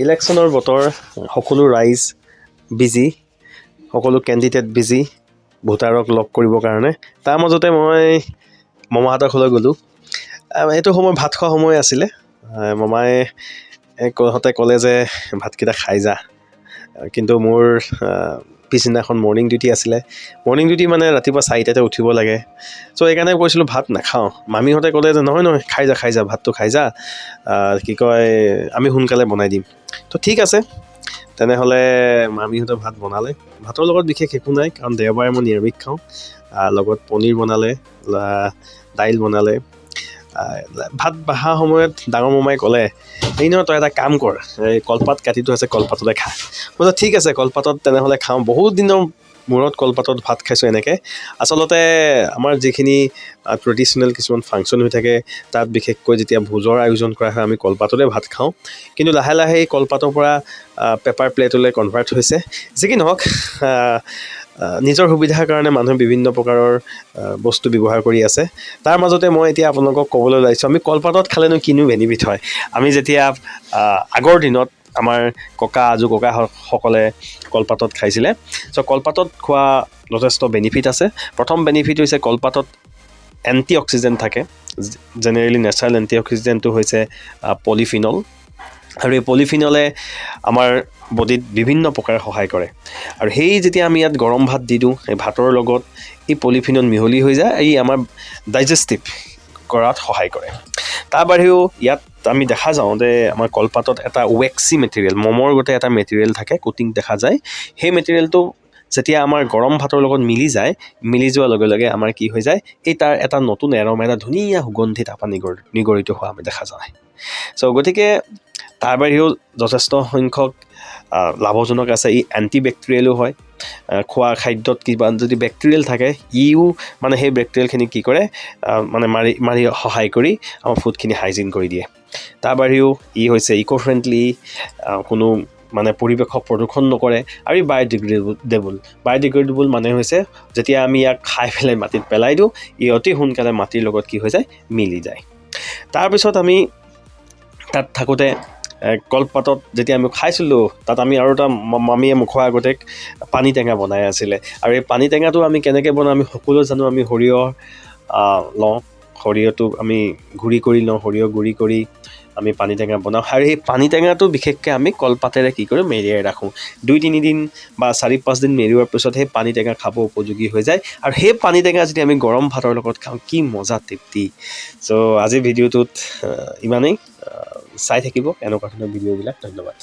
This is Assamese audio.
ইলেকশ্যনৰ বতৰ, সকলো ৰাইজ বিজি, সকলো কেণ্ডিডেট বিজি ভোটাৰক লগ কৰিবৰ কাৰণে। তাৰ মাজতে মই মামাহঁতৰ ঘৰলৈ গ'লোঁ। এইটো সময় ভাত খোৱা সময় আছিলে। মামাই কহঁতে ক'লে যে ভাতকেইটা খাই যা, কিন্তু মোৰ পিছদিনাখন মৰ্ণিং ডিউটি আছিলে। মৰ্ণিং ডিউটি মানে ৰাতিপুৱা 4টাতে উঠিব লাগে। চ' সেইকাৰণে কৈছিলোঁ ভাত নাখাওঁ। মামীহঁতে ক'লে যে নহয় খাই যা ভাতটো খাই যা, কি কয় আমি সোনকালে বনাই দিম। তো ঠিক আছে, তেনেহ'লে মামীহঁতে ভাত বনালে। ভাতৰ লগত বিশেষ একো নাই, কাৰণ দেওবাৰে মই নিৰামিষ খাওঁ। লগত পনীৰ বনালে, দাইল বনালে। ভাত বহা সময়ত ডাঙৰ মামাই ক'লে, এই নহয় তই এটা কাম কৰ, এই কলপাত কাটিটো আছে কলপাততে খা। মই ঠিক আছে কলপাতত তেনেহ'লে খাওঁ। বহুত দিনৰ মূৰত কলপাতত ভাত খাইছোঁ এনেকৈ। আচলতে আমাৰ যিখিনি ট্ৰেডিশ্যনেল কিছুমান ফাংচন হৈ থাকে, তাত বিশেষকৈ যেতিয়া ভোজৰ আয়োজন কৰা হয় আমি কলপাততে ভাত খাওঁ। কিন্তু লাহে লাহে এই কলপাতৰ পৰা পেপাৰ প্লেটলৈ কনভাৰ্ট হৈছে। যি কি নহওক, নিজৰ সুবিধাৰ কাৰণে মানুহে বিভিন্ন প্ৰকাৰৰ বস্তু ব্যৱহাৰ কৰি আছে। তাৰ মাজতে মই এতিয়া আপোনালোকক ক'বলৈ ওলাইছোঁ, আমি কলপাতত খালেনো কিনো বেনিফিট হয়। আমি যেতিয়া আগৰ দিনত আমাৰ আজু ককাসকলে কলপাতত খাইছিলে। চ' কলপাতত খোৱা যথেষ্ট বেনিফিট আছে। প্ৰথম বেনিফিট হৈছে কলপাতত এণ্টি অক্সিডেণ্ট থাকে। জেনেৰেলি নেচাৰেল এণ্টি অক্সিডেণ্টটো হৈছে পলিফিনল। আৰু এই পলিফিনলে আমাৰ বডিত বিভিন্ন প্ৰকাৰে সহায় কৰে। আৰু সেই যেতিয়া আমি ইয়াত গৰম ভাত দি দিওঁ, এই ভাতৰ লগত এই পলিফিনল মিহলি হৈ যায়, এই আমাৰ ডাইজেষ্টিভ কৰাত সহায় কৰে। তাৰ বাহিৰেও ইয়াত আমি দেখা যাওঁ যে আমাৰ কলপাতত এটা ৱেক্সি মেটেৰিয়েল, মমৰ গোটেই এটা মেটেৰিয়েল থাকে, কোটিং দেখা যায়। সেই মেটেৰিয়েলটো যেতিয়া আমাৰ গৰম ভাতৰ লগত মিলি যোৱাৰ লগে লগে আমাৰ কি হৈ যায়, এই তাৰ এটা নতুন এৰমা, এটা ধুনীয়া সুগন্ধিত নিগৰিত হোৱা আমি দেখা যায়। চ' গতিকে তাৰ বাহিৰেও যথেষ্ট সংখ্যক লাভজনক আছে। ই এণ্টিবেক্টেৰিয়েলো হয়। খোৱা খাদ্যত কিবা যদি বেক্টেৰিয়েল থাকে, ইও মানে সেই বেক্টেৰিয়েলখিনি কি কৰে, মানে মাৰি সহায় কৰি আমাৰ ফুডখিনি হাইজিন কৰি দিয়ে। তাৰ বাহিৰেও ই হৈছে ইক' ফ্ৰেণ্ডলি, কোনো মানে পৰিৱেশক প্ৰদূষণ নকৰে। আৰু ই বায়'ডিগ্ৰেডেবল মানে হৈছে যেতিয়া আমি ইয়াক খাই পেলাই মাটিত পেলাই দিওঁ, ই অতি সোনকালে মাটিৰ লগত কি হৈ যায়, মিলি যায়। তাৰপিছত আমি তাত থাকোঁতে কলপাতত যেতিয়া আমি খাইছিলোঁ, তাত আমি আৰু এটা মামীয়ে মুখৰ আগতে পানী টেঙা বনাই আছিলে। আৰু এই পানী টেঙাটো আমি কেনেকৈ বনাওঁ আমি সকলোৱে জানো। আমি সৰিয়হ লওঁ, সৰিয়হটো আমি গুড়ি কৰি লওঁ, সৰিয়হ গুড়ি কৰি আমি পানী টেঙা বনাওঁ। আৰু সেই পানী টেঙাটো বিশেষকৈ আমি কলপাতেৰে কি কৰোঁ, মেৰিয়াই ৰাখোঁ। 2-3 দিন বা 4-5 দিন মেৰিওৱাৰ পিছত সেই পানী টেঙা খাব উপযোগী হৈ যায়। আৰু সেই পানী টেঙা যদি আমি গৰম ভাতৰ লগত খাওঁ, কি মজা তৃপ্তি। চ' আজিৰ ভিডিঅ'টোত ইমানেই। চাই থাকিব এনেকুৱা ধৰণৰ ভিডিঅ'বিলাক। ধন্যবাদ।